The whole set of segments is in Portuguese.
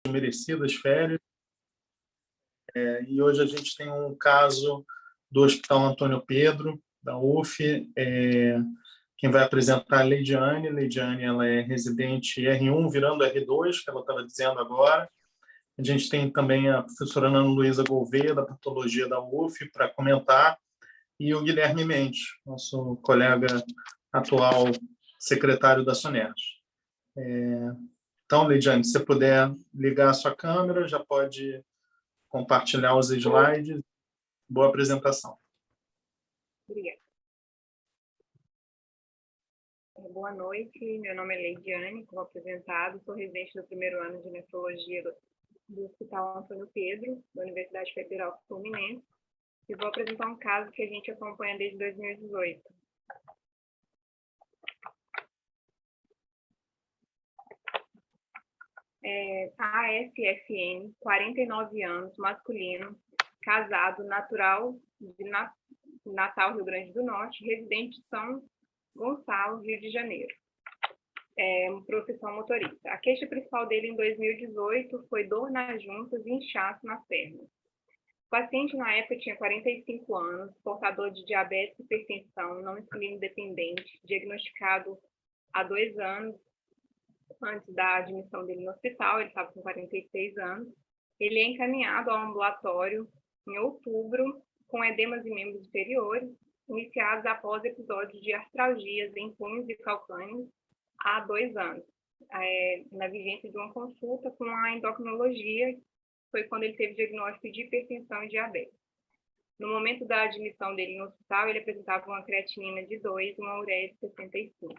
merecidas férias. E hoje a gente tem um caso do Hospital Antônio Pedro, da UF. Quem vai apresentar é a Leidiane. Leidiane, ela é residente R1, virando R2, que ela estava dizendo agora. A gente tem também a professora Ana Luísa Gouveia, da Patologia da UF, para comentar, e o Guilherme Mendes, nosso colega atual secretário da SUNERJ. Então, Leidiane, se você puder ligar a sua câmera, já pode compartilhar os slides. Boa apresentação. Obrigada. Boa noite, meu nome é Leidiane, como apresentado, sou residente do primeiro ano de nefrologia do Hospital Antônio Pedro, da Universidade Federal Fluminense, e vou apresentar um caso que a gente acompanha desde 2018. AFFN, 49 anos, masculino, casado, natural de Natal, Rio Grande do Norte, residente de São Gonçalo, Rio de Janeiro. Profissão motorista. A queixa principal dele em 2018 foi dor nas juntas e inchaço nas pernas. O paciente, na época, tinha 45 anos, portador de diabetes e hipertensão, não insulino dependente, diagnosticado há 2 anos antes da admissão dele no hospital. Ele estava com 46 anos. Ele é encaminhado ao ambulatório em outubro, com edemas em membros inferiores, iniciados após episódios de artralgias em punhos e calcâneos há 2 anos, na vigência de uma consulta com a endocrinologia, foi quando ele teve diagnóstico de hipertensão e diabetes. No momento da admissão dele no hospital, ele apresentava uma creatinina de 2 e uma ureia de 65.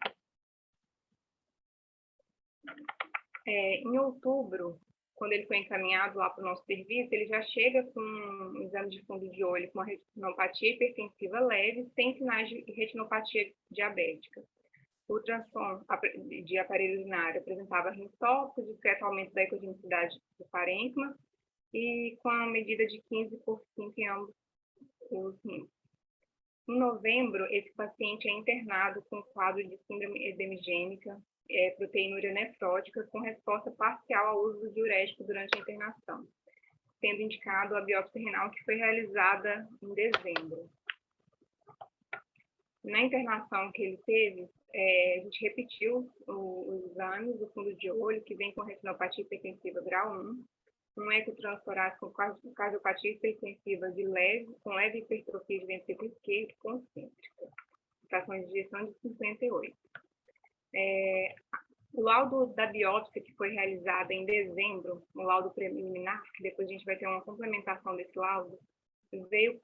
Em outubro, quando ele foi encaminhado lá para o nosso serviço, ele já chega com um exame de fundo de olho com uma retinopatia hipertensiva leve, sem sinais de retinopatia diabética. O ultrassom de aparelho urinário apresentava rintóxico, discreto aumento da ecogenicidade do parênquima e com a medida de 15/5 em ambos os rins. Em novembro, esse paciente é internado com quadro de síndrome edemigênica, proteinúria nefrótica, com resposta parcial ao uso do diurético durante a internação, sendo indicado a biópsia renal que foi realizada em dezembro. Na internação que ele teve, a gente repetiu os exames do fundo de olho, que vem com retinopatia hipertensiva grau 1, um ecotranstorácico com cardiopatia hipertensiva com leve hipertrofia de ventrículo esquerdo concêntrica, fração de ejeção de 58. O laudo da biópsia que foi realizada em dezembro, o laudo preliminar, que depois a gente vai ter uma complementação desse laudo, veio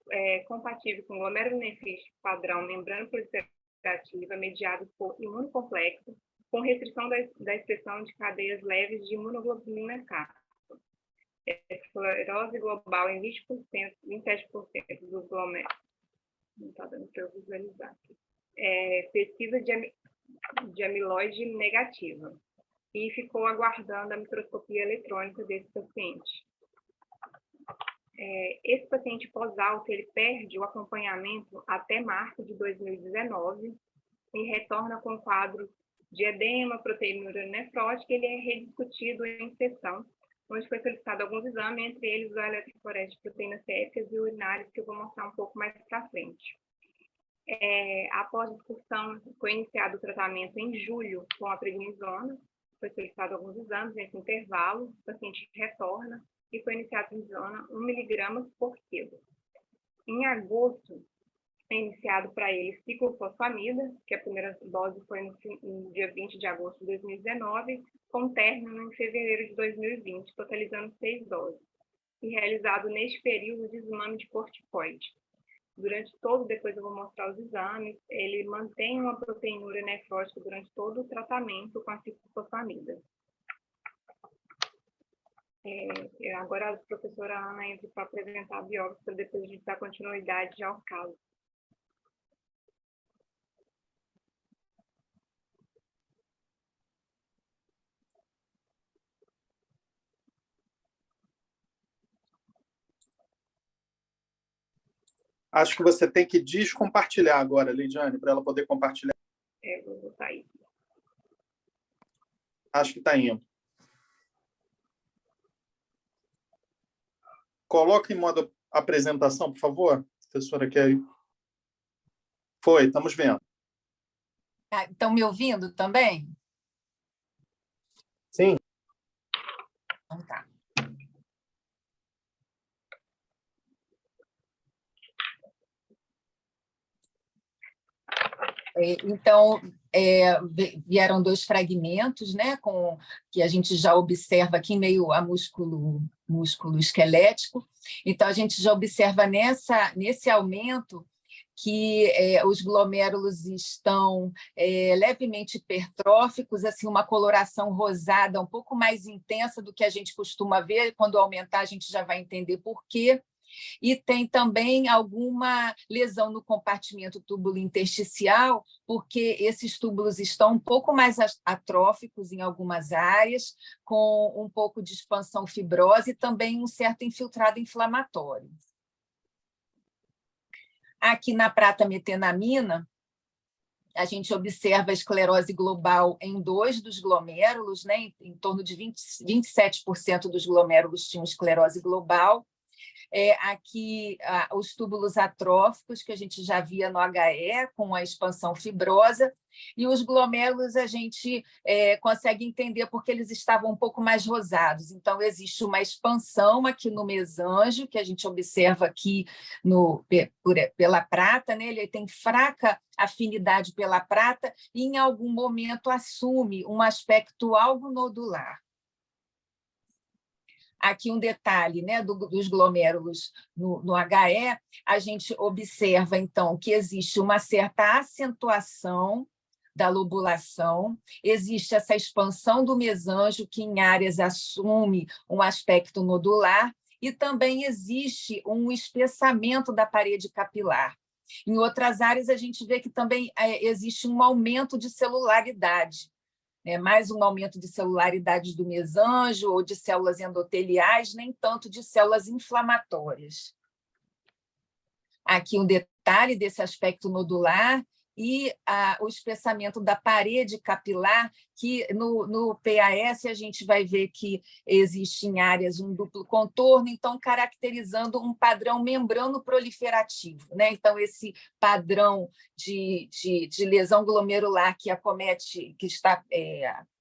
compatível com glomerulonefrite padrão membrana proliferativa mediado por imunocomplexo, com restrição da expressão de cadeias leves de imunoglobulina K. Esclerose global em 20%, 27% dos glomérulos. Não está dando para eu visualizar aqui. Pesquisa de amiloide negativa. E ficou aguardando a microscopia eletrônica desse paciente. Esse paciente pós-alta, ele perde o acompanhamento até março de 2019 e retorna com quadro de edema, proteinúria nefrótica. Ele é rediscutido em sessão, onde foi solicitado alguns exames, entre eles o eletroforese de proteínas C e urinárias, que eu vou mostrar um pouco mais para frente. Após discussão, foi iniciado o tratamento em julho com a prednisona, foi solicitado alguns exames nesse intervalo, o paciente retorna e foi iniciado a prednisona 1 mg por quilo. Em agosto, é iniciado para ele ciclofosfamida, que a primeira dose foi no dia 20 de agosto de 2019, com término em fevereiro de 2020, totalizando 6 doses, e realizado neste período o desmame de corticoide. Durante depois eu vou mostrar os exames, ele mantém uma proteinúria nefrótica durante todo o tratamento com a ciclofosfamida. Agora a professora Ana entra para apresentar a biópsia, para depois a gente dar continuidade ao caso. Acho que você tem que descompartilhar agora, Leidiane, para ela poder compartilhar. Vou botar aí. Acho que está indo. Coloca em modo apresentação, por favor, professora Kelly. Foi, estamos vendo. Estão me ouvindo também? Sim. Então tá. Então, vieram 2 fragmentos, né, que a gente já observa aqui, meio a músculo esquelético. Então, a gente já observa nesse aumento que os glomérulos estão levemente hipertróficos, assim, uma coloração rosada um pouco mais intensa do que a gente costuma ver. Quando aumentar, a gente já vai entender por quê. E tem também alguma lesão no compartimento túbulo intersticial, porque esses túbulos estão um pouco mais atróficos em algumas áreas, com um pouco de expansão fibrosa e também um certo infiltrado inflamatório. Aqui na prata metenamina, a gente observa a esclerose global em 2 dos glomérulos, né? Em torno de 27% dos glomérulos tinham esclerose global. Aqui os túbulos atróficos, que a gente já via no HE, com a expansão fibrosa, e os glomérulos a gente consegue entender porque eles estavam um pouco mais rosados. Então, existe uma expansão aqui no mesanjo, que a gente observa aqui pela prata, né? Ele tem fraca afinidade pela prata e, em algum momento, assume um aspecto algo nodular. Aqui um detalhe, né, dos glomérulos no HE, a gente observa, então, que existe uma certa acentuação da lobulação, existe essa expansão do mesanjo, que em áreas assume um aspecto nodular, e também existe um espessamento da parede capilar. Em outras áreas, a gente vê que também existe um aumento de celularidade, mais um aumento de celularidade do mesanjo ou de células endoteliais, nem tanto de células inflamatórias. Aqui um detalhe desse aspecto nodular e o espessamento da parede capilar, que no PAS a gente vai ver que existe em áreas um duplo contorno, então caracterizando um padrão membrano proliferativo, né? Então, esse padrão de lesão glomerular que acomete, que está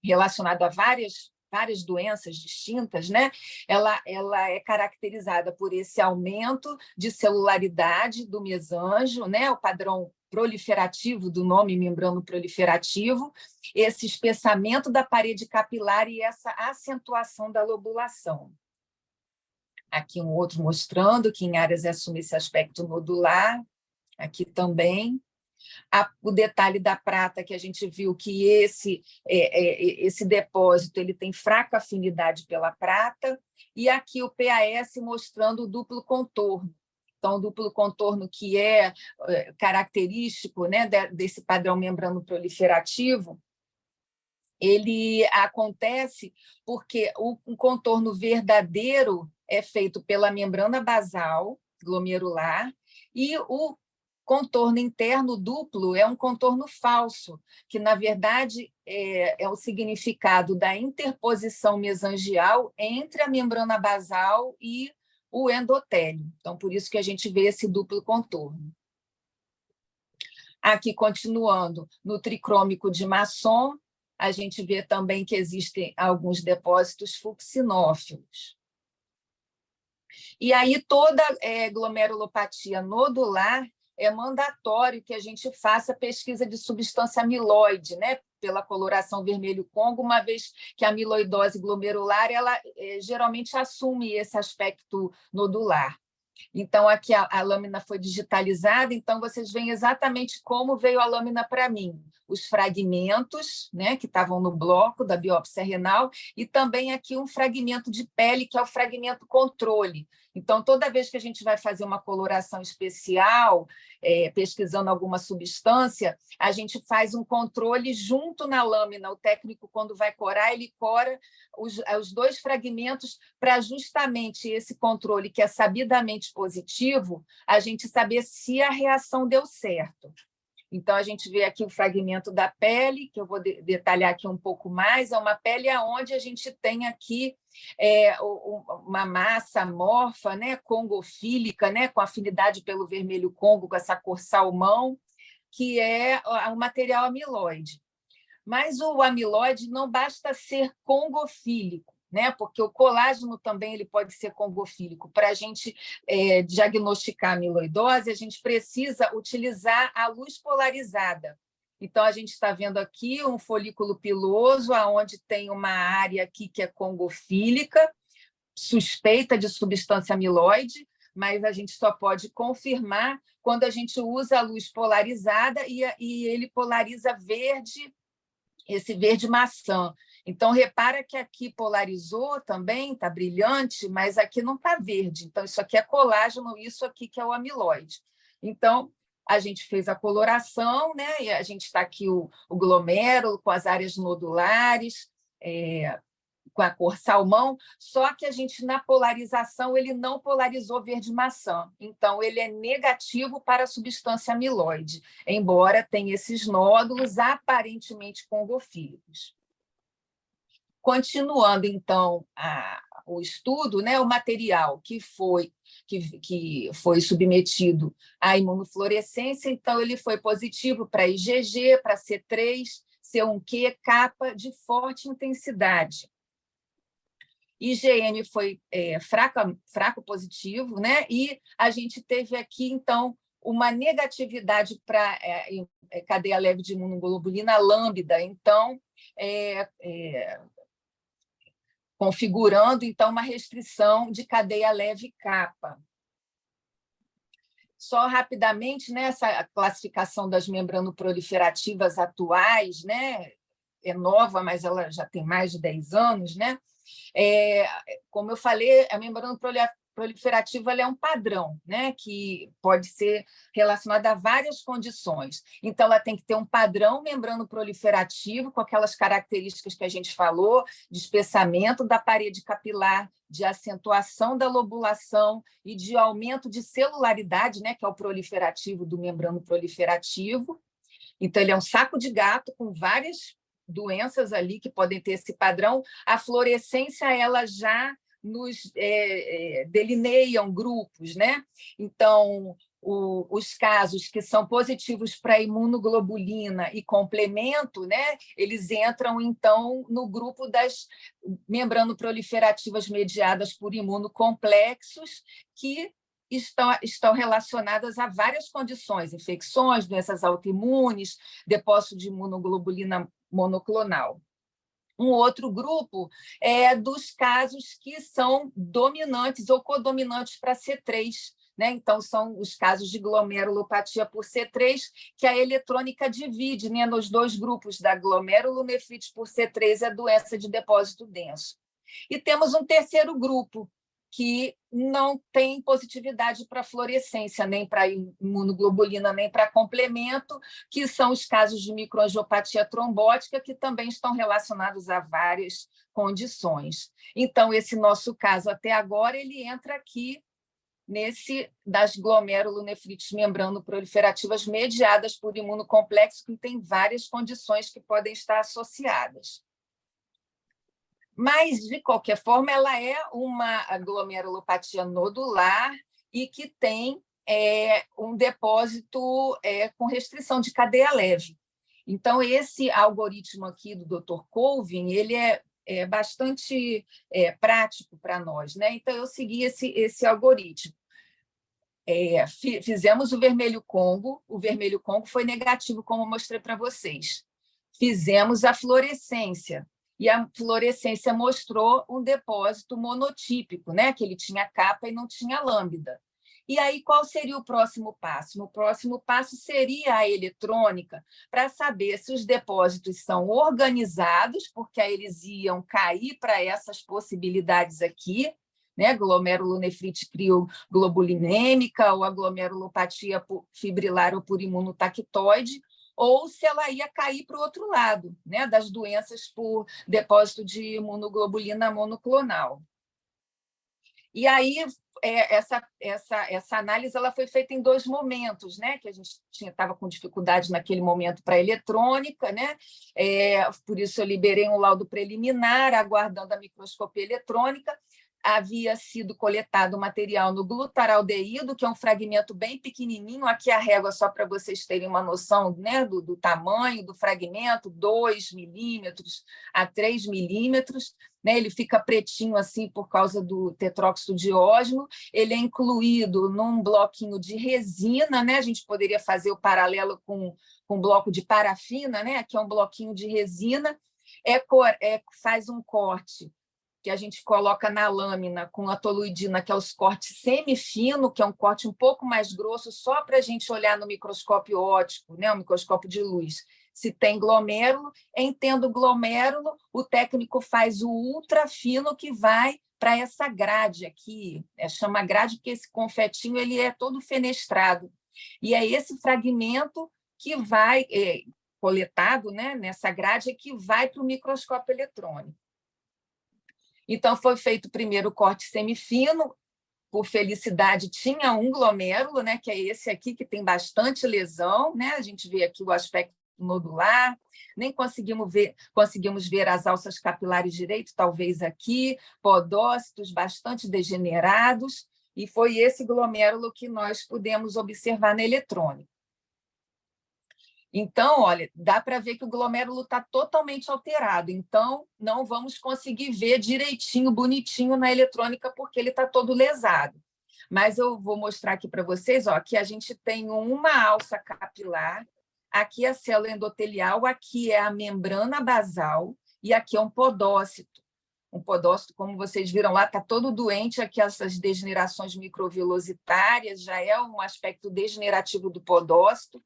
relacionado a várias doenças distintas, né? Ela é caracterizada por esse aumento de celularidade do mesanjo, né? O padrão proliferativo do nome membrano proliferativo, esse espessamento da parede capilar e essa acentuação da lobulação. Aqui um outro mostrando que em áreas assume esse aspecto nodular, aqui também. O detalhe da prata, que a gente viu que esse depósito ele tem fraca afinidade pela prata, e aqui o PAS mostrando o duplo contorno. Então, o duplo contorno que é característico, né, desse padrão membrano proliferativo, ele acontece porque o contorno verdadeiro é feito pela membrana basal glomerular e o contorno interno duplo é um contorno falso, que, na verdade, é o significado da interposição mesangial entre a membrana basal e o endotélio. Então, por isso que a gente vê esse duplo contorno. Aqui, continuando, no tricrômico de Masson, a gente vê também que existem alguns depósitos fucsinófilos. E aí, toda glomerulopatia nodular é mandatório que a gente faça pesquisa de substância amiloide, né, pela coloração vermelho-congo, uma vez que a amiloidose glomerular ela geralmente assume esse aspecto nodular. Então, aqui a lâmina foi digitalizada, então vocês veem exatamente como veio a lâmina para mim. Os fragmentos, né, que estavam no bloco da biópsia renal, e também aqui um fragmento de pele, que é o fragmento controle. Então, toda vez que a gente vai fazer uma coloração especial, pesquisando alguma substância, a gente faz um controle junto na lâmina. O técnico, quando vai corar, ele cora os 2 fragmentos para justamente esse controle, que é sabidamente positivo, a gente saber se a reação deu certo. Então, a gente vê aqui o fragmento da pele, que eu vou detalhar aqui um pouco mais. É uma pele onde a gente tem aqui uma massa amorfa, né, congofílica, né, com afinidade pelo vermelho congo, com essa cor salmão, que é o material amiloide. Mas o amiloide não basta ser congofílico, né? Porque o colágeno também ele pode ser congofílico. Para a gente diagnosticar a amiloidose, a gente precisa utilizar a luz polarizada. Então, a gente está vendo aqui um folículo piloso, onde tem uma área aqui que é congofílica, suspeita de substância amiloide, mas a gente só pode confirmar quando a gente usa a luz polarizada e ele polariza verde, esse verde maçã. Então, repara que aqui polarizou também, está brilhante, mas aqui não está verde. Então, isso aqui é colágeno, isso aqui que é o amiloide. Então, a gente fez a coloração, né? E a gente está aqui o glomérulo com as áreas nodulares, com a cor salmão, só que a gente, na polarização, ele não polarizou verde-maçã. Então, ele é negativo para a substância amiloide, embora tenha esses nódulos aparentemente congofílicos. Continuando, então, o estudo, né, o material que foi submetido à imunofluorescência, então, ele foi positivo para IgG, para C3, C1q, kappa de forte intensidade. IgM foi fraco positivo, né? E a gente teve aqui, então, uma negatividade para cadeia leve de imunoglobulina lambda, então, configurando, então, uma restrição de cadeia leve kappa. Só rapidamente, né, essa classificação das membranoproliferativas atuais, né, é nova, mas ela já tem mais de 10 anos, né? Como eu falei, a membrana proliferativa ela é um padrão, né, que pode ser relacionado a várias condições. Então, ela tem que ter um padrão membrano proliferativo, com aquelas características que a gente falou, de espessamento da parede capilar, de acentuação da lobulação e de aumento de celularidade, né, que é o proliferativo do membrano proliferativo. Então, ele é um saco de gato com várias doenças ali que podem ter esse padrão. A fluorescência ela já nos delineiam grupos, né? Então, os casos que são positivos para imunoglobulina e complemento, né? Eles entram, então, no grupo das membranoproliferativas mediadas por imunocomplexos, que estão relacionadas a várias condições, infecções, doenças autoimunes, depósito de imunoglobulina monoclonal. Um outro grupo é dos casos que são dominantes ou codominantes para C3, né? Então, são os casos de glomerulopatia por C3, que a eletrônica divide, né, nos dois grupos da glomerulonefrite por C3, a doença de depósito denso. E temos um terceiro grupo, que não tem positividade para fluorescência, nem para imunoglobulina, nem para complemento, que são os casos de microangiopatia trombótica, que também estão relacionados a várias condições. Então, esse nosso caso até agora, ele entra aqui nesse das glomerulonefrites membranoproliferativas mediadas por imunocomplexo, que tem várias condições que podem estar associadas. Mas, de qualquer forma, ela é uma glomerulopatia nodular e que tem um depósito com restrição de cadeia leve. Então, esse algoritmo aqui do Dr. Colvin, ele é bastante prático para nós, né? Então, eu segui esse algoritmo. Fizemos o vermelho Congo foi negativo, como eu mostrei para vocês. Fizemos a fluorescência, e a fluorescência mostrou um depósito monotípico, né? Que ele tinha capa e não tinha lambda. E aí, qual seria o próximo passo? O próximo passo seria a eletrônica, para saber se os depósitos são organizados, porque aí eles iam cair para essas possibilidades aqui, né? Glomerulonefrite crioglobulinêmica ou a glomerulopatia fibrilar ou por imunotactoide, ou se ela ia cair para o outro lado, né, das doenças por depósito de imunoglobulina monoclonal. E aí, essa análise ela foi feita em 2 momentos, né? Que a gente estava com dificuldade naquele momento para a eletrônica, né? Por isso eu liberei um laudo preliminar, aguardando a microscopia eletrônica. Havia sido coletado material no glutaraldeído, que é um fragmento bem pequenininho. Aqui a régua, só para vocês terem uma noção, né, do tamanho do fragmento, 2 milímetros a 3 milímetros. Né? Ele fica pretinho assim por causa do tetróxido de ósmio. Ele é incluído num bloquinho de resina, né? A gente poderia fazer o paralelo com um bloco de parafina, né? Que é um bloquinho de resina. Faz um corte que a gente coloca na lâmina com a toluidina, que é os cortes semifino, que é um corte um pouco mais grosso, só para a gente olhar no microscópio óptico, né, o microscópio de luz, se tem glomérulo. Tendo glomérulo, o técnico faz o ultrafino, que vai para essa grade aqui, chama grade porque esse confetinho ele é todo fenestrado. E é esse fragmento que vai, coletado, né, nessa grade, que vai para o microscópio eletrônico. Então, foi feito primeiro o corte semifino. Por felicidade, tinha um glomérulo, né, que é esse aqui, que tem bastante lesão. Né? A gente vê aqui o aspecto nodular, nem conseguimos ver as alças capilares direito, talvez aqui, podócitos bastante degenerados, e foi esse glomérulo que nós pudemos observar na eletrônica. Então, olha, dá para ver que o glomérulo está totalmente alterado. Então, não vamos conseguir ver direitinho, bonitinho na eletrônica, porque ele está todo lesado. Mas eu vou mostrar aqui para vocês, ó, que a gente tem uma alça capilar, aqui é a célula endotelial, aqui é a membrana basal e aqui é um podócito. Um podócito, como vocês viram lá, está todo doente. Aqui essas degenerações microvilositárias, já é um aspecto degenerativo do podócito.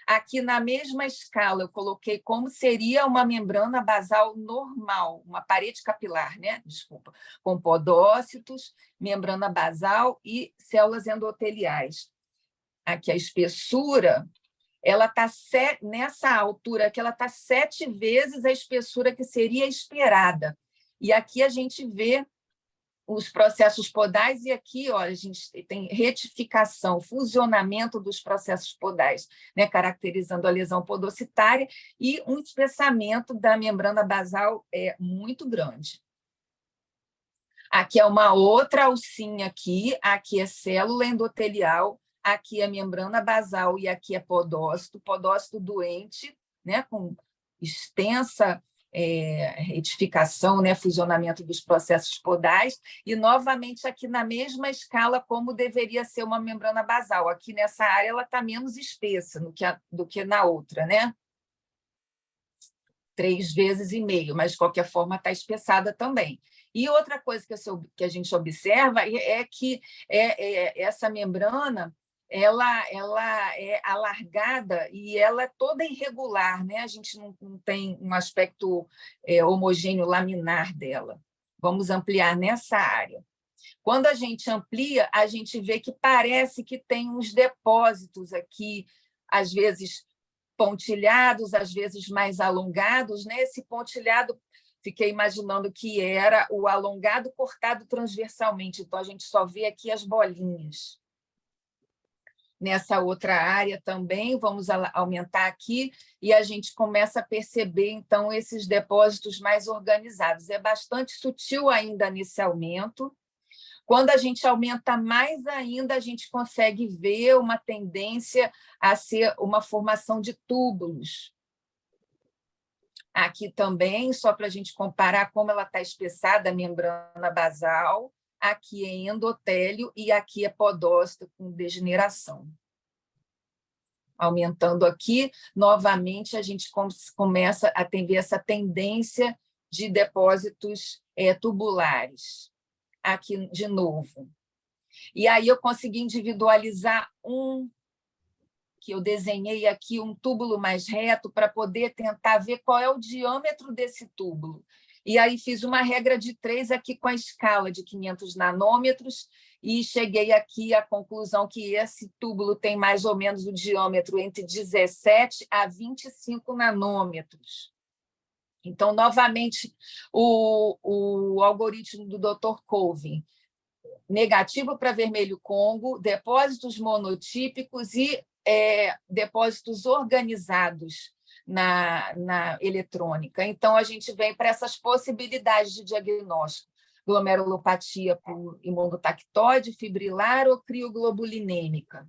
Aqui, na mesma escala, eu coloquei como seria uma membrana basal normal, uma parede capilar, né? Desculpa, com podócitos, membrana basal e células endoteliais. Aqui a espessura, ela está nessa altura aqui, ela está 7 vezes a espessura que seria esperada. E aqui a gente vê os processos podais, e aqui, ó, a gente tem retificação, fusionamento dos processos podais, né, caracterizando a lesão podocitária, e um espessamento da membrana basal muito grande. Aqui é uma outra alcinha aqui é célula endotelial, aqui é membrana basal e aqui é podócito doente, né, com extensa retificação, né, fusionamento dos processos podais, e novamente aqui na mesma escala como deveria ser uma membrana basal. Aqui nessa área ela está menos espessa do que na outra, né? 3,5 vezes, mas de qualquer forma está espessada também. E outra coisa que a gente observa é que essa membrana ela é alargada e ela é toda irregular, né? A gente não tem um aspecto homogêneo laminar dela. Vamos ampliar nessa área. Quando a gente amplia, a gente vê que parece que tem uns depósitos aqui, às vezes pontilhados, às vezes mais alongados, né? Esse pontilhado, fiquei imaginando que era o alongado cortado transversalmente, então a gente só vê aqui as bolinhas. Nessa outra área também, vamos aumentar aqui, e a gente começa a perceber, então, esses depósitos mais organizados. É bastante sutil ainda nesse aumento. Quando a gente aumenta mais ainda, a gente consegue ver uma tendência a ser uma formação de túbulos. Aqui também, só para a gente comparar como ela está espessada, a membrana basal, aqui é endotélio e aqui é podócito com degeneração. Aumentando aqui, novamente, a gente começa a ter essa tendência de depósitos tubulares. Aqui, de novo. E aí eu consegui individualizar que eu desenhei aqui, um túbulo mais reto, para poder tentar ver qual é o diâmetro desse túbulo. E aí fiz uma regra de 3 aqui com a escala de 500 nanômetros e cheguei aqui à conclusão que esse túbulo tem mais ou menos o diâmetro entre 17 a 25 nanômetros. Então, novamente, o algoritmo do Dr. Colvin, negativo para vermelho Congo, depósitos monotípicos e depósitos organizados na eletrônica. Então, a gente vem para essas possibilidades de diagnóstico: glomerulopatia por imunotactóide, fibrilar ou crioglobulinêmica.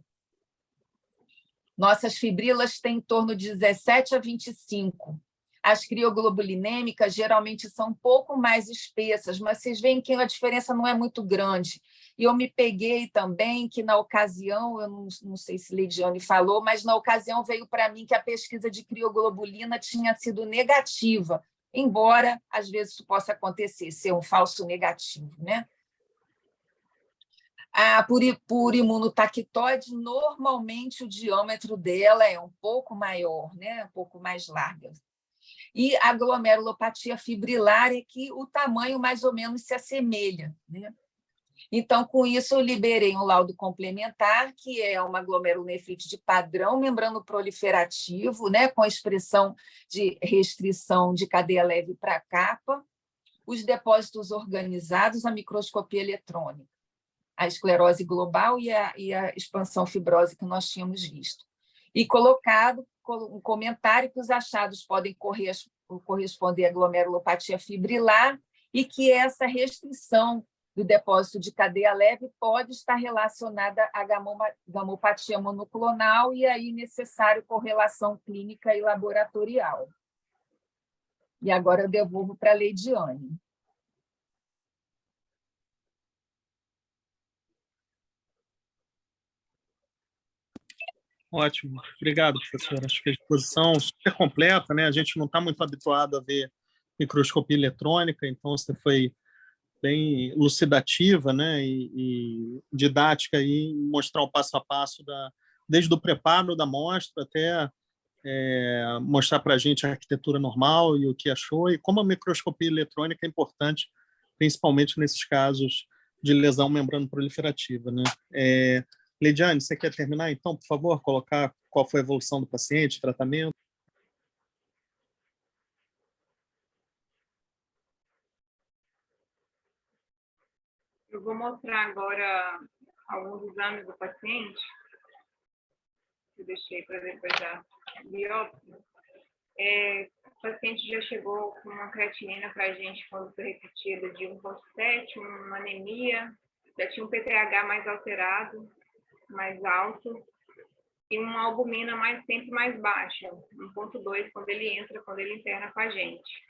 Nossas fibrilas têm em torno de 17 a 25. As crioglobulinêmicas geralmente são um pouco mais espessas, mas vocês veem que a diferença não é muito grande. E eu me peguei também que, na ocasião, eu não sei se Leidiane falou, mas na ocasião veio para mim que a pesquisa de crioglobulina tinha sido negativa, embora, às vezes, isso possa acontecer, ser um falso negativo, né? Por imunotactóide, normalmente o diâmetro dela é um pouco maior, né? Um pouco mais larga. E a glomerulopatia fibrilar é que o tamanho mais ou menos se assemelha, né? Então, com isso, eu liberei um laudo complementar, que é uma glomerulonefrite de padrão membrano proliferativo, né, com expressão de restrição de cadeia leve para capa, os depósitos organizados, a microscopia eletrônica, a esclerose global e a expansão fibrosa que nós tínhamos visto. E colocado um comentário que os achados podem corresponder à glomerulopatia fibrilar e que essa restrição do depósito de cadeia leve pode estar relacionada à gamopatia monoclonal e aí necessário correlação clínica e laboratorial. E agora eu devolvo para a Leidiane. Ótimo, obrigado, professora. Acho que a exposição super completa, né? A gente não está muito habituado a ver microscopia eletrônica, então você foi bem elucidativa, né? E didática aí, mostrar o passo a passo desde o preparo da amostra até mostrar para a gente a arquitetura normal e o que achou e como a microscopia eletrônica é importante, principalmente nesses casos de lesão membrana proliferativa, né? Leidiane, você quer terminar, então, por favor, colocar qual foi a evolução do paciente, tratamento? Eu vou mostrar agora alguns exames do paciente, que eu deixei para depois da biópsia. O paciente já chegou com uma creatinina para a gente quando foi repetida de 1,7, uma anemia, já tinha um PTH mais alterado, mais alto, e uma albumina sempre mais baixa, 1,2 quando ele interna com a gente.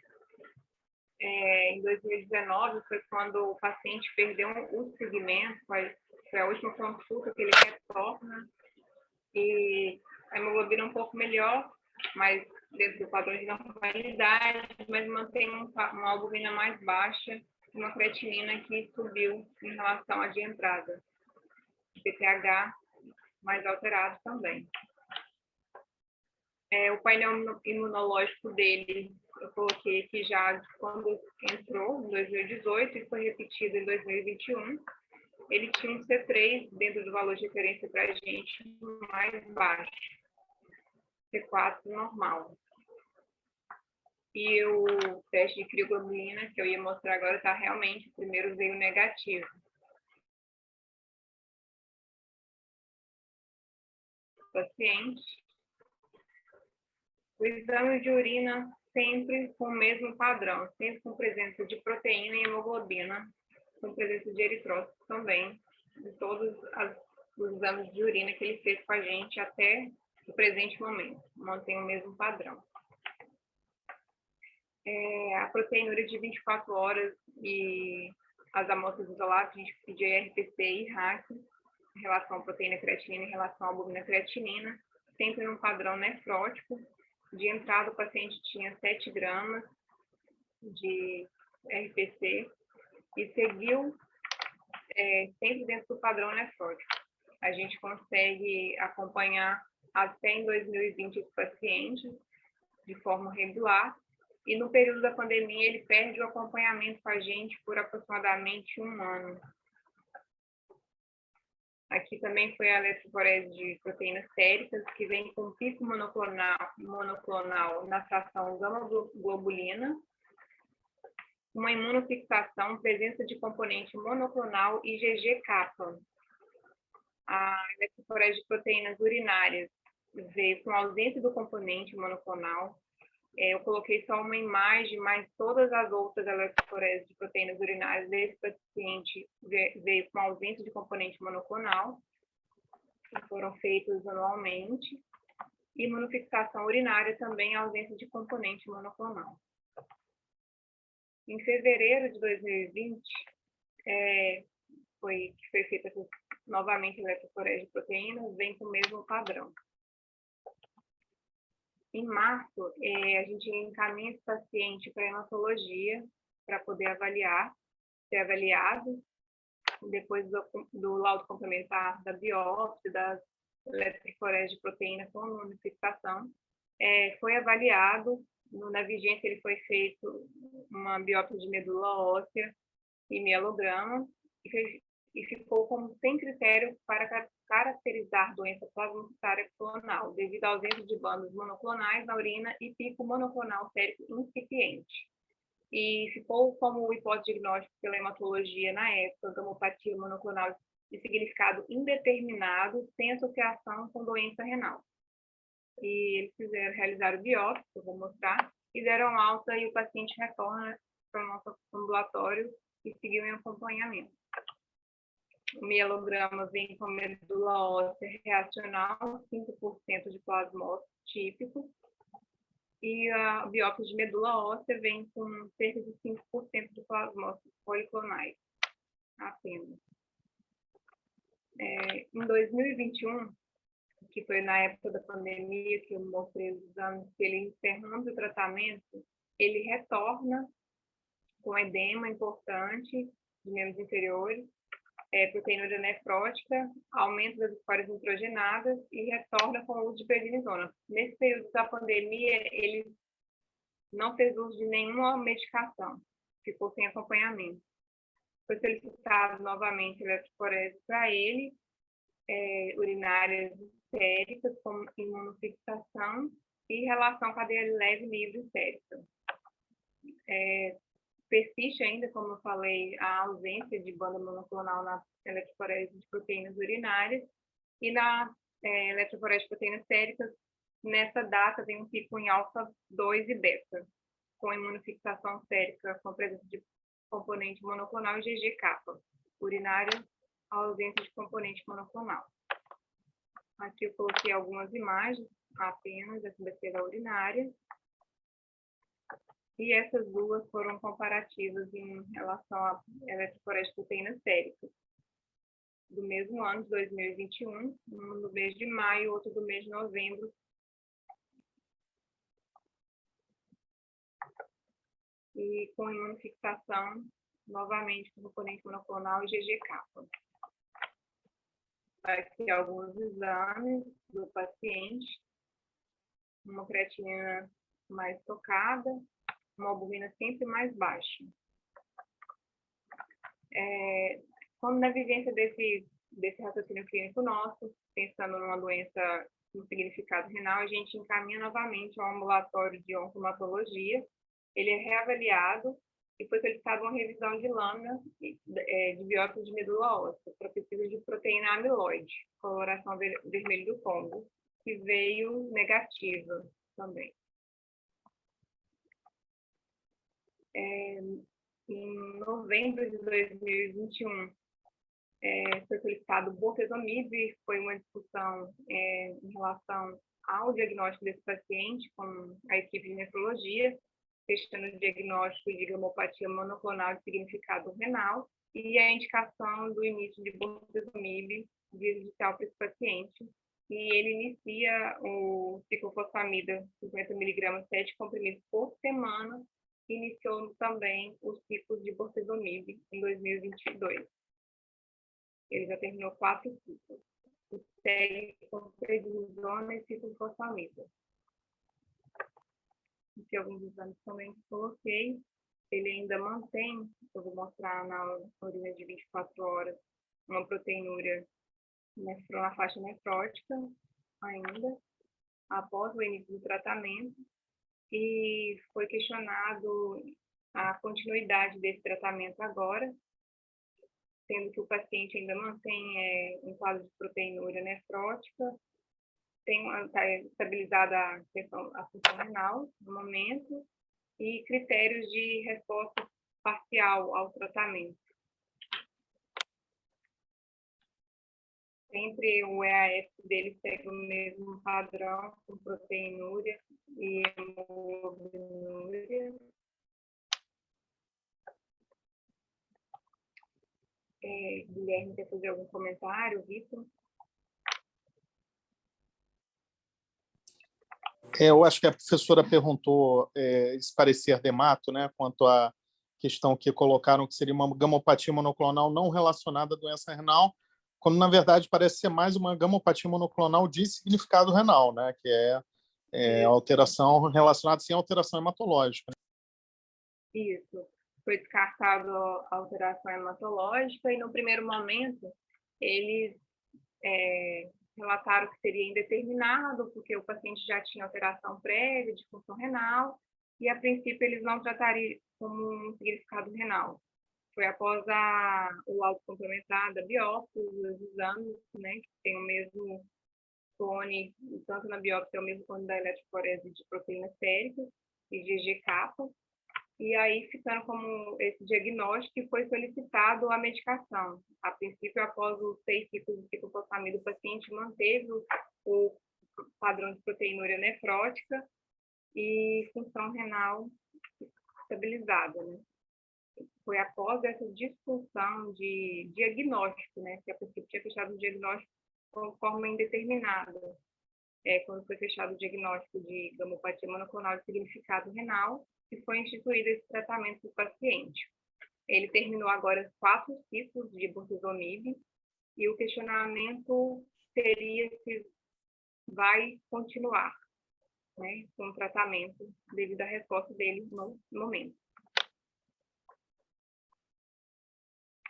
Em 2019 foi quando o paciente perdeu o segmento, foi a última consulta que ele retorna, e a hemoglobina um pouco melhor, mas dentro do padrão de normalidade, mas mantém uma albumina mais baixa e uma creatinina que subiu em relação à de entrada. PTH mais alterado também. O painel imunológico dele, eu coloquei aqui já quando entrou, em 2018, e foi repetido em 2021. Ele tinha um C3 dentro do valor de referência para a gente mais baixo, C4 normal. E o teste de crioglobulina, que eu ia mostrar agora, está realmente, o primeiro veio negativo. Paciente. O exame de urina sempre com o mesmo padrão, sempre com presença de proteína e hemoglobina, com presença de eritrócitos também, de todos os exames de urina que ele fez com a gente até o presente momento, mantém o mesmo padrão. A proteinúria de 24 horas e as amostras isoladas, a gente pediu RPC e RAC, em relação à proteína creatinina, em relação à albumina creatinina, sempre num padrão nefrótico. De entrada, o paciente tinha 7 gramas de RPC e seguiu sempre dentro do padrão nefrótico. A gente consegue acompanhar até em 2020 esse paciente de forma regular, e no período da pandemia ele perde o acompanhamento com a gente por aproximadamente 1 ano. Aqui também foi a eletroforese de proteínas séricas, que vem com pico monoclonal na fração gama-globulina, uma imunofixação, presença de componente monoclonal IgG-kappa. A eletroforese de proteínas urinárias veio com ausência do componente monoclonal. Eu coloquei só uma imagem, mas todas as outras eletroforeses de proteínas urinárias desse paciente veio com ausência de componente monoclonal, que foram feitas anualmente. Imunofixação urinária também ausência de componente monoclonal. Em fevereiro de 2020, foi feita novamente a eletroforese de proteínas, vem com o mesmo padrão. Em março, a gente encaminha esse paciente para a hematologia para poder ser avaliado, depois do laudo complementar da biópsia, das eletroforese de proteína com imunofixação. Foi avaliado, na vigência ele foi feito uma biópsia de medula óssea e mielograma, e ficou como sem critério para caracterizar doença plasmocitária clonal, devido à ausência de bandas monoclonais na urina e pico monoclonal sérico incipiente. E ficou como hipótese diagnóstico pela hematologia na época, gamopatia monoclonal de significado indeterminado, sem associação com doença renal. E eles realizaram biópsia, que eu vou mostrar, e deram alta e o paciente retorna para o nosso ambulatório e seguiu em acompanhamento. O mielograma vem com medula óssea reacional, 5% de plasmócito típico, e a biópsia de medula óssea vem com cerca de 5% de plasmócitos policlonais, apenas. Em 2021, que foi na época da pandemia, que eu mostrei os exames, que ele encerrando o tratamento, ele retorna com edema importante de membros inferiores, proteína nefrótica, aumento das escórias nitrogenadas e retorna com o uso de prednisona. Nesse período da pandemia, ele não fez uso de nenhuma medicação, ficou sem acompanhamento. Foi solicitado novamente eletroforese para ele, urinárias séricas com imunofixação e relação cadeia leve livre sérica. Persiste ainda, como eu falei, a ausência de banda monoclonal na eletroforese de proteínas urinárias e na eletroforese de proteínas séricas, nessa data tem um pico em alfa 2 e beta, com imunofixação sérica com presença de componente monoclonal e IgG-kappa, urinária, ausência de componente monoclonal. Aqui eu coloquei algumas imagens apenas dessa bactéria urinária. E essas duas foram comparativas em relação à eletroforese de proteínas séricas. Do mesmo ano, de 2021, um no mês de maio, outro do mês de novembro. E com imunofixação, novamente, com componente monoclonal e IgG-kappa. Aqui alguns exames do paciente. Uma creatinina mais tocada, uma albumina sempre mais baixa. Como na vivência desse raciocínio clínico nosso, pensando numa doença com significado renal, a gente encaminha novamente ao ambulatório de oncomatologia, ele é reavaliado e foi solicitado uma revisão de lâmina de biópsia de medula óssea para pesquisa de proteína amiloide, coloração vermelha do Congo, que veio negativa também. Em novembro de 2021, foi solicitado bortezomib e foi uma discussão em relação ao diagnóstico desse paciente com a equipe de nefrologia, fechando o diagnóstico de gamopatia monoclonal de significado renal e a indicação do início de bortezomib digital para esse paciente. E ele inicia o ciclofosfamida 50 mg 7 comprimidos por semana, e iniciou também os ciclos de bortezomib em 2022. Ele já terminou 4 ciclos. E segue com prednisona e ciclofosfamida. Aqui alguns exames também que coloquei. Ele ainda mantém, eu vou mostrar na urina de 24 horas, uma proteinúria na faixa nefrótica ainda, após o início do tratamento, e foi questionado a continuidade desse tratamento agora, sendo que o paciente ainda mantém um quadro de proteinúria nefrótica, está estabilizada a função renal no momento, e critérios de resposta parcial ao tratamento. Sempre o EAF dele segue o mesmo padrão, com proteinúria e hemoglobinúria. Guilherme, quer fazer algum comentário, Vitor? Eu acho que a professora perguntou esse parecer de Mato, né, quanto à questão que colocaram que seria uma gamopatia monoclonal não relacionada à doença renal, quando, na verdade, parece ser mais uma gamopatia monoclonal de significado renal, né, que é alteração relacionada, sim, à alteração hematológica. Isso. Foi descartado a alteração hematológica e, no primeiro momento, eles relataram que seria indeterminado, porque o paciente já tinha alteração prévia de função renal, e, a princípio, eles não tratariam como um significado renal. Foi após o autocomplementar da biópsia, os exames, né, que tem o mesmo clone, tanto na biópsia, é o mesmo clone da eletroforese de proteínas séricas e de IgK, e aí ficando como esse diagnóstico, foi solicitado a medicação. A princípio, após os 6 ciclos de ciclophosphamida, o paciente manteve o padrão de proteinúria nefrótica e função renal estabilizada, né? Foi após essa discussão de diagnóstico, né, que a princípio tinha fechado o diagnóstico com forma indeterminada. Quando foi fechado o diagnóstico de gamopatia monoclonal de significado renal, e foi instituído esse tratamento para o paciente. Ele terminou agora 4 ciclos de bortezomib, e o questionamento seria se vai continuar, né, com o tratamento, devido à resposta dele no momento.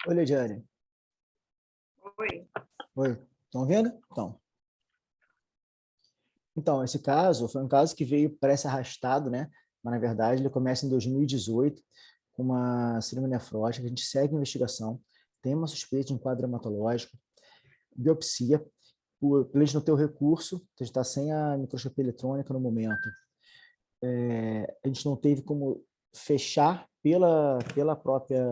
Oi, Leidiane. Oi. Oi. Estão vendo? Então, esse caso foi um caso que parece arrastado, né? Mas, na verdade, ele começa em 2018, com uma síndrome nefrótica. A gente segue a investigação, tem uma suspeita de um quadro hematológico, biopsia, por eles não ter o recurso, a gente está sem a microscopia eletrônica no momento. A gente não teve como fechar pela própria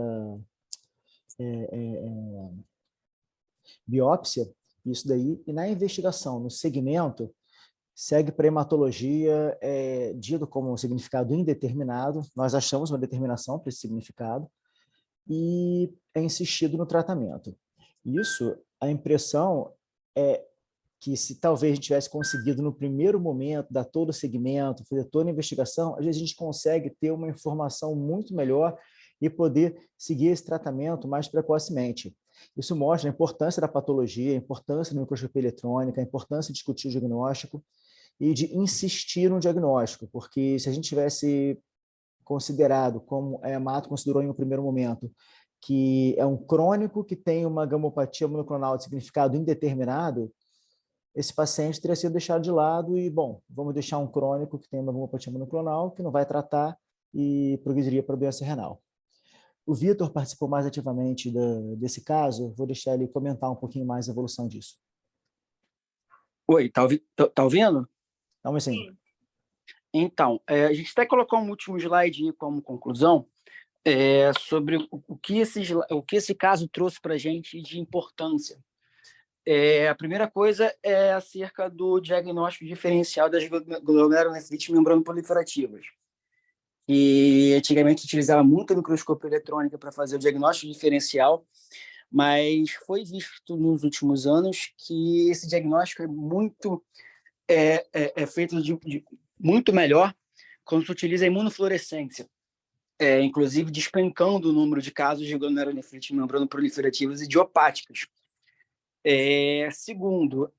biópsia, isso daí, e na investigação, no segmento, segue para hematologia, dito como um significado indeterminado, nós achamos uma determinação para esse significado, e é insistido no tratamento. Isso, a impressão é que se talvez a gente tivesse conseguido no primeiro momento dar todo o segmento, fazer toda a investigação, às vezes a gente consegue ter uma informação muito melhor e poder seguir esse tratamento mais precocemente. Isso mostra a importância da patologia, a importância da microscopia eletrônica, a importância de discutir o diagnóstico e de insistir no diagnóstico, porque se a gente tivesse considerado, como a Mato considerou em um primeiro momento, que é um crônico que tem uma gamopatia monoclonal de significado indeterminado, esse paciente teria sido deixado de lado e, bom, vamos deixar um crônico que tem uma gamopatia monoclonal, que não vai tratar e progrediria para a doença renal. O Vitor participou mais ativamente desse caso, vou deixar ele comentar um pouquinho mais a evolução disso. Oi, tá ouvindo? Então, sim. Então, a gente até colocou um último slide como conclusão sobre o que esse caso trouxe para a gente de importância. A primeira coisa é acerca do diagnóstico diferencial das glomerulonefrites membranoproliferativas. E antigamente se utilizava muito a microscopia eletrônica para fazer o diagnóstico diferencial, mas foi visto nos últimos anos que esse diagnóstico é feito muito melhor quando se utiliza a imunofluorescência, inclusive despencando o número de casos de glomerulonefrites membranoproliferativas idiopáticas. Segundo,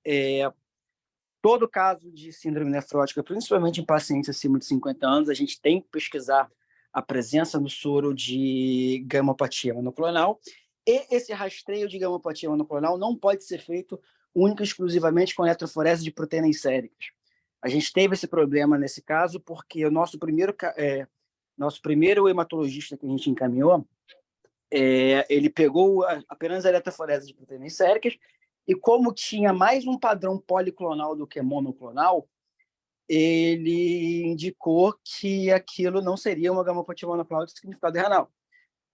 todo caso de síndrome nefrótica, principalmente em pacientes acima de 50 anos, a gente tem que pesquisar a presença no soro de gamopatia monoclonal, e esse rastreio de gamopatia monoclonal não pode ser feito única e exclusivamente com eletroforese de proteínas séricas. A gente teve esse problema nesse caso porque o nosso primeiro nosso primeiro hematologista que a gente encaminhou, ele pegou apenas a eletroforese de proteínas séricas e, como tinha mais um padrão policlonal do que monoclonal, ele indicou que aquilo não seria uma gamopatia monoclonal de significado renal.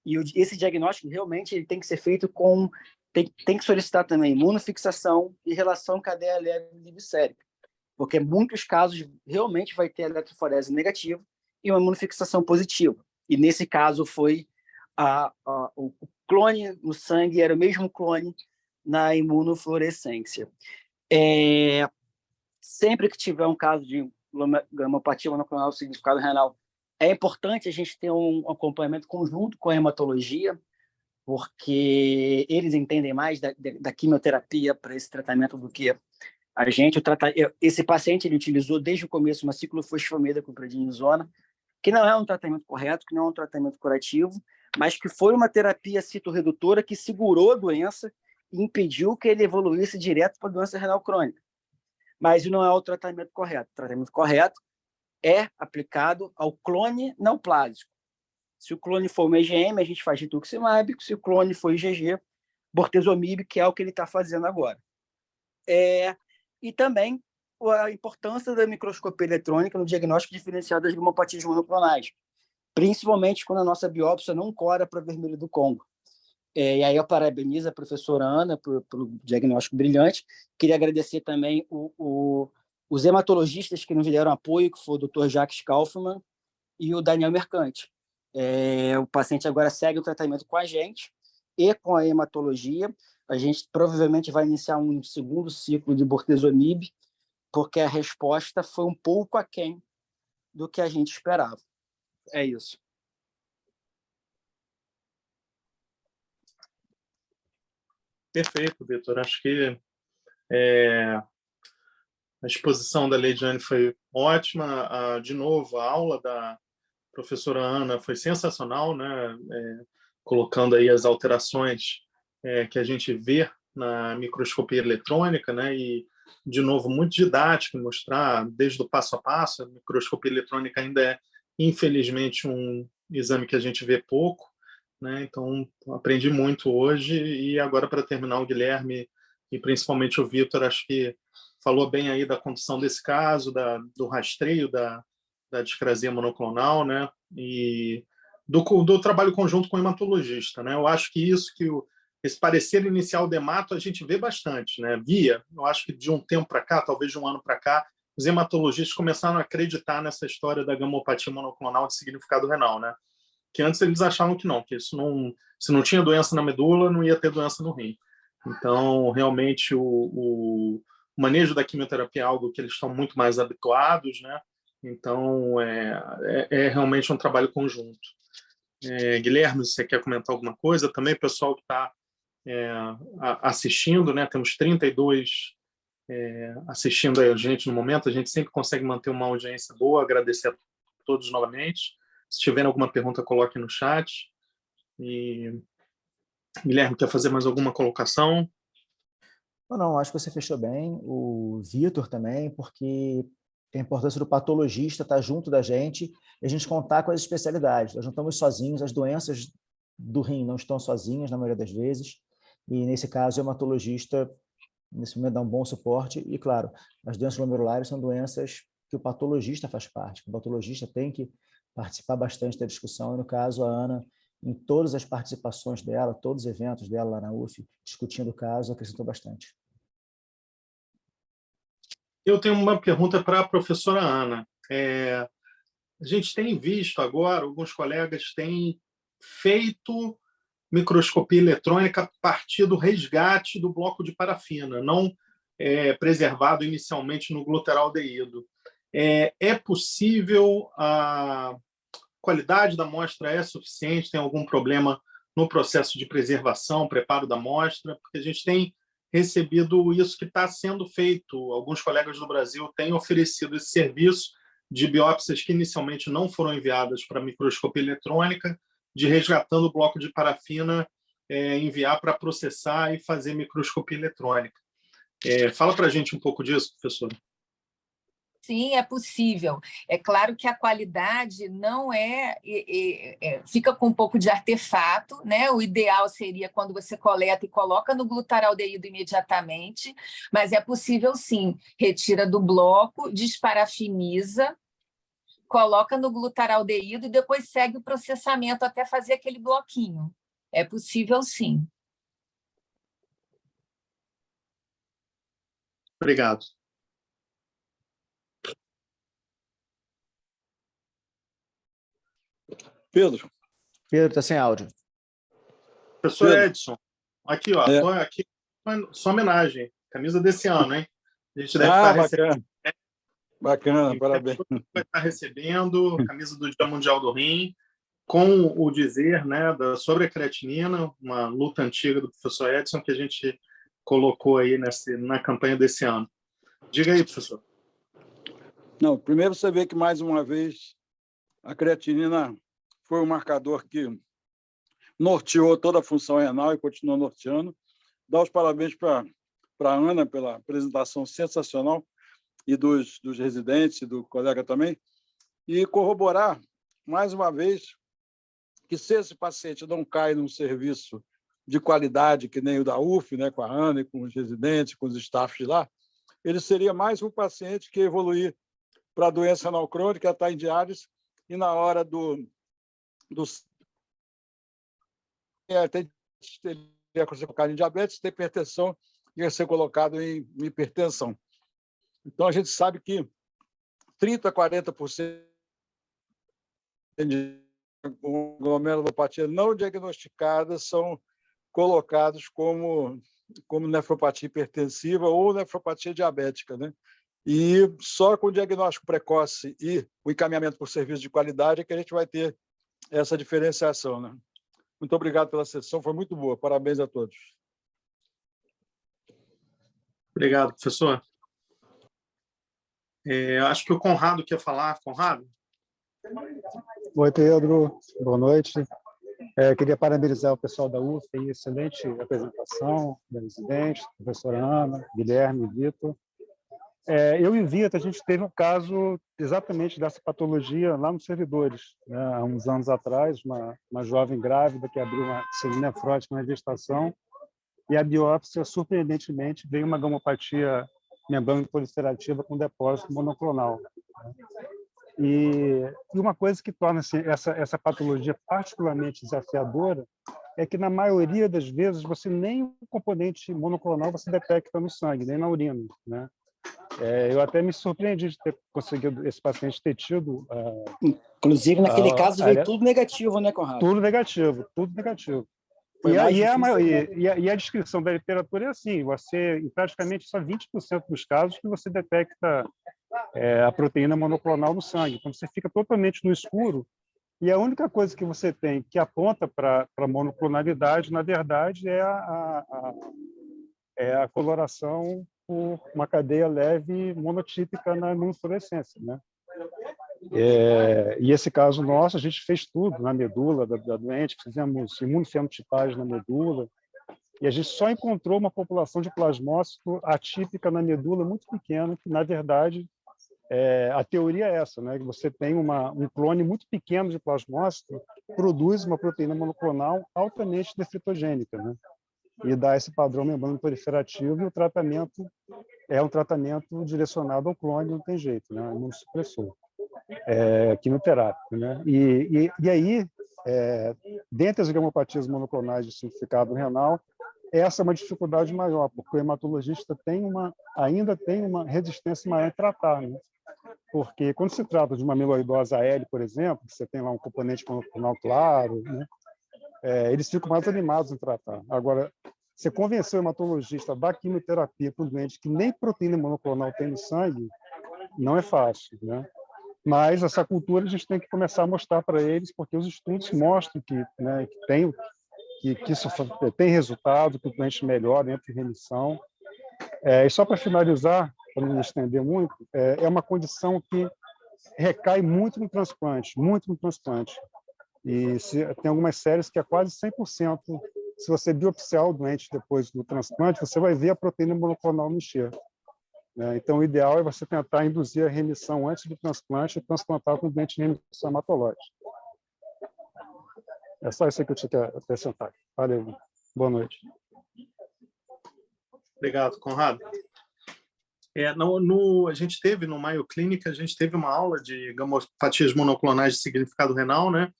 E esse diagnóstico realmente ele tem que ser feito com... Tem que solicitar também imunofixação e relação cadeia leve sérica, porque em muitos casos realmente vai ter eletroforese negativa e uma imunofixação positiva. E nesse caso foi o clone no sangue, era o mesmo clone na imunofluorescência. Sempre que tiver um caso de gamopatia monoclonal de significado renal, é importante a gente ter um acompanhamento conjunto com a hematologia, porque eles entendem mais da quimioterapia para esse tratamento do que a gente. Esse paciente ele utilizou desde o começo uma ciclofosfamida com prednisona, que não é um tratamento correto, que não é um tratamento curativo, mas que foi uma terapia citorredutora que segurou a doença e impediu que ele evoluísse direto para a doença renal crônica. Mas isso não é o tratamento correto. O tratamento correto é aplicado ao clone neoplásico. Se o clone for uma EGM, a gente faz rituximab. Se o clone for IgG, bortezomib, que é o que ele está fazendo agora. E também a importância da microscopia eletrônica no diagnóstico diferencial das gamopatias monoclonais, principalmente quando a nossa biópsia não cora para vermelho do Congo. E aí eu parabenizo a professora Ana pelo diagnóstico brilhante. Queria agradecer também os hematologistas que nos deram apoio, que foi o Dr. Jacques Kaufmann e o Daniel Mercante. O paciente agora segue o tratamento com a gente e com a hematologia. A gente provavelmente vai iniciar um segundo ciclo de bortezomib, porque a resposta foi um pouco aquém do que a gente esperava. É isso. Perfeito, Vitor. Acho que a exposição da Leidiane foi ótima. De novo, a aula da professora Ana foi sensacional, né? Colocando aí as alterações que a gente vê na microscopia eletrônica, né? E, de novo, muito didático, mostrar desde o passo a passo. A microscopia eletrônica ainda é, infelizmente, um exame que a gente vê pouco, né? Então, aprendi muito hoje. E agora, para terminar, o Guilherme e principalmente o Vitor, acho que falou bem aí da condução desse caso, do rastreio da discrasia monoclonal, né? E do trabalho conjunto com o hematologista, né? Eu acho que esse parecer inicial de hemato a gente vê bastante, né? Eu acho que de um tempo para cá, talvez de um ano para cá, os hematologistas começaram a acreditar nessa história da gamopatia monoclonal de significado renal, né? Que antes eles achavam que não, que isso não, se não tinha doença na medula, não ia ter doença no rim. Então, realmente, o manejo da quimioterapia é algo que eles estão muito mais habituados, né? Então, é realmente um trabalho conjunto. Guilherme, você quer comentar alguma coisa? Também, pessoal que está assistindo, né? Temos 32 assistindo a gente no momento, a gente sempre consegue manter uma audiência boa. Agradecer a todos novamente. Se tiverem alguma pergunta, coloquem no chat. E Guilherme, quer fazer mais alguma colocação? Não, acho que você fechou bem. O Vitor também, porque tem a importância do patologista estar junto da gente e a gente contar com as especialidades. Nós não estamos sozinhos, as doenças do rim não estão sozinhas na maioria das vezes, e nesse caso o hematologista, nesse momento, dá um bom suporte. E, claro, as doenças glomerulares são doenças que o patologista faz parte, o patologista tem que participar bastante da discussão, e no caso a Ana, em todas as participações dela, todos os eventos dela lá na UF, discutindo o caso, acrescentou bastante. Eu tenho uma pergunta para a professora Ana. A gente tem visto agora, alguns colegas têm feito microscopia eletrônica a partir do resgate do bloco de parafina, não preservado inicialmente no gluteraldeído. É possível, a qualidade da amostra é suficiente, tem algum problema no processo de preservação, preparo da amostra? Porque a gente tem recebido isso que está sendo feito. Alguns colegas do Brasil têm oferecido esse serviço de biópsias que inicialmente não foram enviadas para microscopia eletrônica, de resgatando o bloco de parafina, enviar para processar e fazer microscopia eletrônica. Fala para a gente um pouco disso, professor. Sim, é possível. É claro que a qualidade não fica com um pouco de artefato, né? O ideal seria quando você coleta e coloca no glutaraldeído imediatamente, mas é possível sim. Retira do bloco, desparafiniza, coloca no glutaraldeído e depois segue o processamento até fazer aquele bloquinho. É possível sim. Obrigado. Pedro. Pedro, está sem áudio. Professor Pedro. Edson, aqui, ó, tô aqui, sua homenagem, camisa desse ano, hein? A gente deve estar recebendo. Bacana, parabéns. Vai estar recebendo a camisa do Dia Mundial do Rim, com o dizer, né, sobre a creatinina, uma luta antiga do professor Edson que a gente colocou aí na campanha desse ano. Diga aí, professor. Não, primeiro você vê que, mais uma vez, a creatinina foi um marcador que norteou toda a função renal e continua norteando. Dá os parabéns para a Ana pela apresentação sensacional e dos residentes e do colega também, e corroborar, mais uma vez, que se esse paciente não cai num serviço de qualidade, que nem o da UF, né, com a Ana e com os residentes, com os staffs de lá, ele seria mais um paciente que evoluir para a doença renal crônica, está em diálise, e na hora ia ser colocado em diabetes, tem hipertensão, ia ser colocado em hipertensão. Então, a gente sabe que 30% a 40% de glomerulopatia não diagnosticadas são colocados como nefropatia hipertensiva ou nefropatia diabética, né? E só com o diagnóstico precoce e o encaminhamento por serviço de qualidade é que a gente vai ter essa diferenciação, né? Muito obrigado pela sessão, foi muito boa. Parabéns a todos. Obrigado, professor. Acho que o Conrado quer falar. Conrado? Oi, Pedro. Boa noite. Queria parabenizar o pessoal da UF, excelente apresentação da residente, professora Ana, Guilherme, Vitor. Eu e Vitor, a gente teve um caso exatamente dessa patologia lá nos servidores, né? Há uns anos atrás, uma jovem grávida que abriu uma cilindro nefrótica na gestação e a biópsia, surpreendentemente, veio uma gamopatia membrana proliferativa com depósito monoclonal. E uma coisa que torna essa patologia particularmente desafiadora é que, na maioria das vezes, você nem o componente monoclonal você detecta no sangue, nem na urina, né? Eu até me surpreendi de ter conseguido esse paciente ter tido... Inclusive, naquele caso, veio tudo negativo, né, Conrado? Tudo negativo, tudo negativo. E a descrição da literatura é assim, em praticamente só 20% dos casos que você detecta a proteína monoclonal no sangue. Então, você fica totalmente no escuro e a única coisa que você tem que aponta para a monoclonalidade, na verdade, é a coloração por uma cadeia leve monotípica na imunofluorescência, né? E esse caso nosso, a gente fez tudo na medula da doente, fizemos imunofenotipagem na medula, e a gente só encontrou uma população de plasmócito atípica na medula muito pequena, que, na verdade, a teoria é essa, né? Que você tem um clone muito pequeno de plasmócito que produz uma proteína monoclonal altamente nefritogênica, né? E dá esse padrão membrana proliferativo, e o tratamento é um tratamento direcionado ao clone, não tem jeito, né? Imunossupressor, quimioterápico, né? E aí, dentre as gamopatias monoclonais de simplificado renal, essa é uma dificuldade maior, porque o hematologista ainda tem uma resistência maior em tratar, né? Porque quando se trata de uma amiloidose AL, por exemplo, você tem lá um componente monoclonal claro, né? Eles ficam mais animados em tratar. Agora, você convencer o hematologista a dar quimioterapia para um doente que nem proteína monoclonal tem no sangue, não é fácil, né? Mas essa cultura a gente tem que começar a mostrar para eles, porque os estudos mostram que isso tem resultado, que o doente melhora, entra em remissão. E só para finalizar, para não me estender muito, é uma condição que recai muito no transplante, muito no transplante. E tem algumas séries que é quase 100%. Se você biopsiar o doente depois do transplante, você vai ver a proteína monoclonal no enxerto. né? Então, o ideal é você tentar induzir a remissão antes do transplante e transplantar com doente em remissão hematológica. É só isso que eu tinha que acrescentar. Valeu. Boa noite. Obrigado, Conrado. A gente teve no Mayo Clinic, a gente teve uma aula de gamopatias monoclonais de significado renal, né?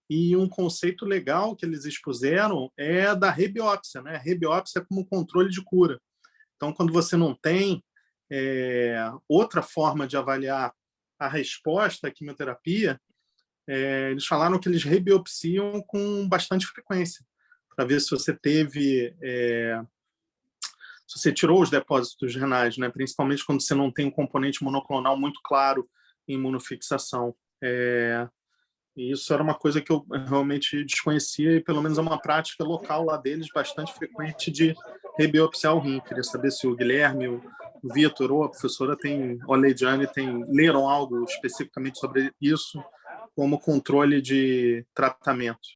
E um conceito legal que eles expuseram é da rebiópsia, né? A rebiópsia como controle de cura. Então, quando você não tem outra forma de avaliar a resposta à quimioterapia, eles falaram que eles rebiopsiam com bastante frequência, para ver se você teve... se você tirou os depósitos renais, né? Principalmente quando você não tem um componente monoclonal muito claro em imunofixação. E isso era uma coisa que eu realmente desconhecia, e pelo menos é uma prática local lá deles bastante frequente de rebiopsiar o rim. Queria saber se o Guilherme, o Vitor ou a professora ou a Leidiane leram algo especificamente sobre isso como controle de tratamento.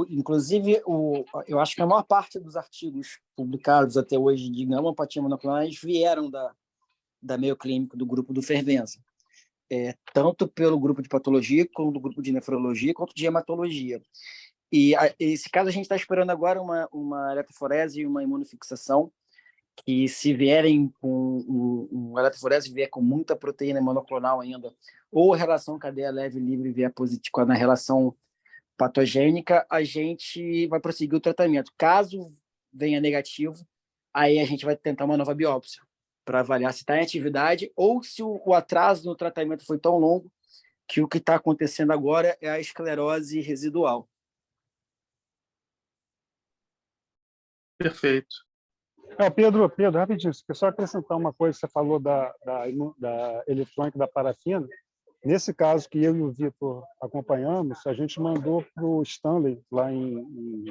Inclusive, eu acho que a maior parte dos artigos publicados até hoje de gamopatia monoclonais vieram da Mayo Clinic, do grupo do Fervenza. Tanto pelo grupo de patologia, como do grupo de nefrologia, quanto de hematologia. E esse caso a gente está esperando agora uma eletroforese e uma imunofixação, que se vierem com um eletroforese vier com muita proteína monoclonal ainda, ou a relação cadeia leve livre vier positiva na relação patogênica, a gente vai prosseguir o tratamento. Caso venha negativo, aí a gente vai tentar uma nova biópsia para avaliar se está em atividade ou se o atraso no tratamento foi tão longo que o que está acontecendo agora é a esclerose residual. Perfeito. Pedro, rapidinho, só acrescentar uma coisa, você falou da eletrônica da parafina. Nesse caso que eu e o Vitor acompanhamos, a gente mandou para o Stanley, lá em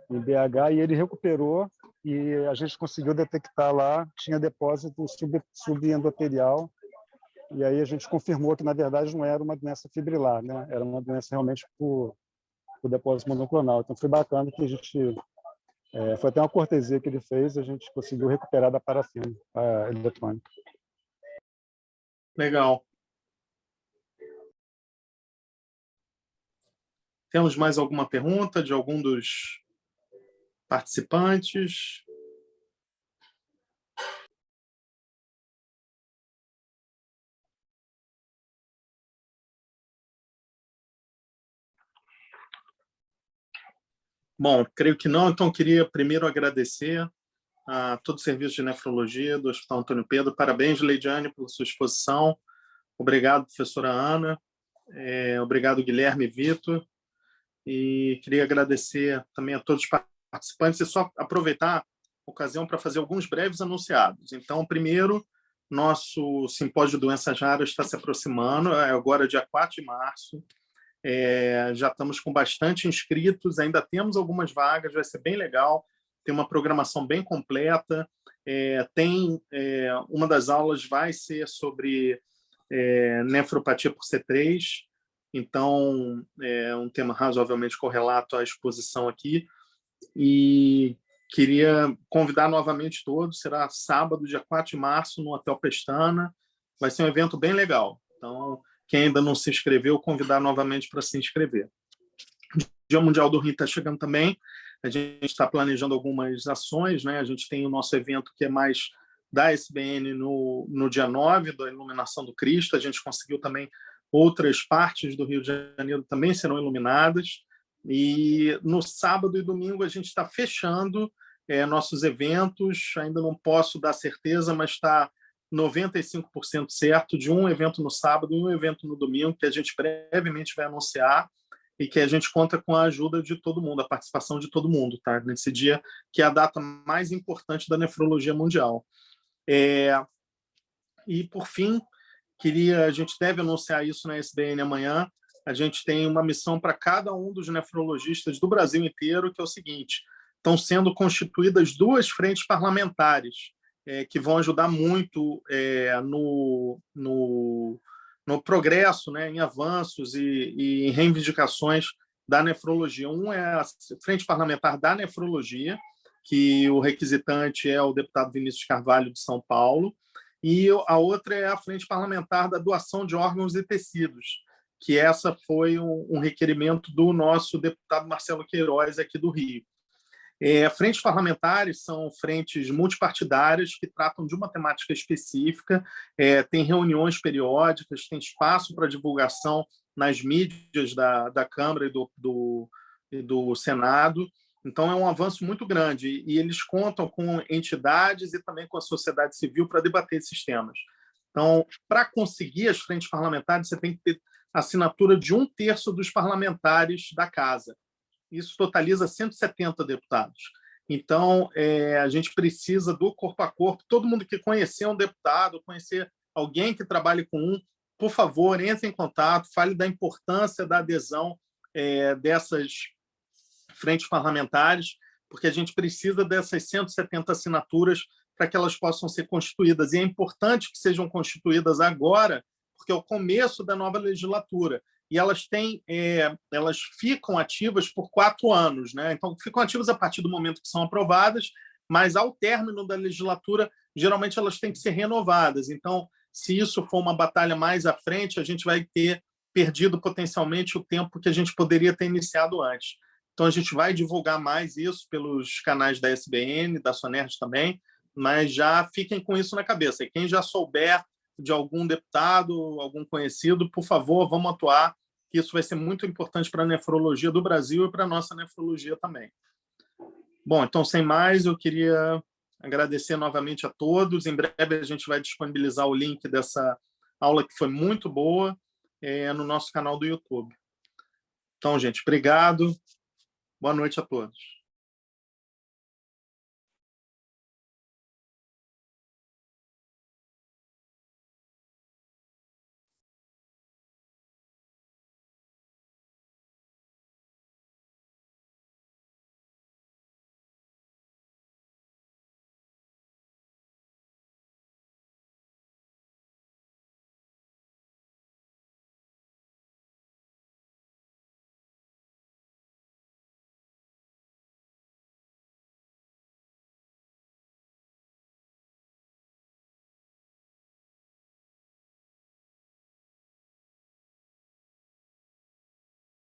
BH, e ele recuperou, e a gente conseguiu detectar lá, tinha depósito subendotelial, e aí a gente confirmou que, na verdade, não era uma doença fibrilar, né? Era uma doença realmente por depósito monoclonal. Então, foi bacana que a gente... foi até uma cortesia que ele fez, a gente conseguiu recuperar da parafina a eletrônica. Legal. Temos mais alguma pergunta de algum dos participantes? Bom, creio que não, então queria primeiro agradecer a todo o serviço de nefrologia do Hospital Antônio Pedro. Parabéns, Leidiane, pela sua exposição. Obrigado, professora Ana. Obrigado, Guilherme e Vitor. E queria agradecer também a todos os participantes e só aproveitar a ocasião para fazer alguns breves anunciados. Então, primeiro, nosso simpósio de doenças raras está se aproximando, agora dia 4 de março. Já estamos com bastante inscritos, ainda temos algumas vagas, vai ser bem legal, tem uma programação bem completa, uma das aulas vai ser sobre nefropatia por C3, então é um tema razoavelmente correlato à exposição aqui, e queria convidar novamente todos, será sábado, dia 4 de março, no Hotel Pestana, vai ser um evento bem legal, então quem ainda não se inscreveu, convidar novamente para se inscrever. O Dia Mundial do Rim está chegando também, a gente está planejando algumas ações, né? A gente tem o nosso evento que é mais da SBN no dia 9, da Iluminação do Cristo, a gente conseguiu também outras partes do Rio de Janeiro também serão iluminadas, e no sábado e domingo a gente está fechando nossos eventos, ainda não posso dar certeza, mas está 95% certo, de um evento no sábado e um evento no domingo, que a gente brevemente vai anunciar e que a gente conta com a ajuda de todo mundo, a participação de todo mundo, tá? Nesse dia, que é a data mais importante da nefrologia mundial. E, por fim, a gente deve anunciar isso na SBN amanhã, a gente tem uma missão para cada um dos nefrologistas do Brasil inteiro, que é o seguinte: estão sendo constituídas 2 frentes parlamentares, que vão ajudar muito no progresso, né, em avanços e em reivindicações da nefrologia. Um é a Frente Parlamentar da Nefrologia, que o requisitante é o deputado Vinícius Carvalho, de São Paulo, e a outra é a Frente Parlamentar da Doação de Órgãos e Tecidos, que essa foi um requerimento do nosso deputado Marcelo Queiroz, aqui do Rio. Frentes parlamentares são frentes multipartidárias que tratam de uma temática específica, tem reuniões periódicas, tem espaço para divulgação nas mídias da Câmara e do Senado. Então, é um avanço muito grande e eles contam com entidades e também com a sociedade civil para debater esses temas. Então, para conseguir as frentes parlamentares, você tem que ter assinatura de 1/3 dos parlamentares da Casa. Isso totaliza 170 deputados. Então, a gente precisa do corpo a corpo. Todo mundo que conhecer um deputado, conhecer alguém que trabalhe com por favor, entre em contato, fale da importância da adesão dessas frentes parlamentares, porque a gente precisa dessas 170 assinaturas para que elas possam ser constituídas. E é importante que sejam constituídas agora, porque é o começo da nova legislatura. E elas ficam ativas por 4 anos, né? Então, ficam ativas a partir do momento que são aprovadas, mas ao término da legislatura, geralmente elas têm que ser renovadas. Então, se isso for uma batalha mais à frente, a gente vai ter perdido potencialmente o tempo que a gente poderia ter iniciado antes. Então, a gente vai divulgar mais isso pelos canais da SBN, da Sonerj também, mas já fiquem com isso na cabeça. E quem já souber de algum deputado, algum conhecido, por favor, vamos atuar, que isso vai ser muito importante para a nefrologia do Brasil e para a nossa nefrologia também. Bom, então, sem mais, eu queria agradecer novamente a todos. Em breve a gente vai disponibilizar o link dessa aula, que foi muito boa, no nosso canal do YouTube. Então, gente, obrigado. Boa noite a todos.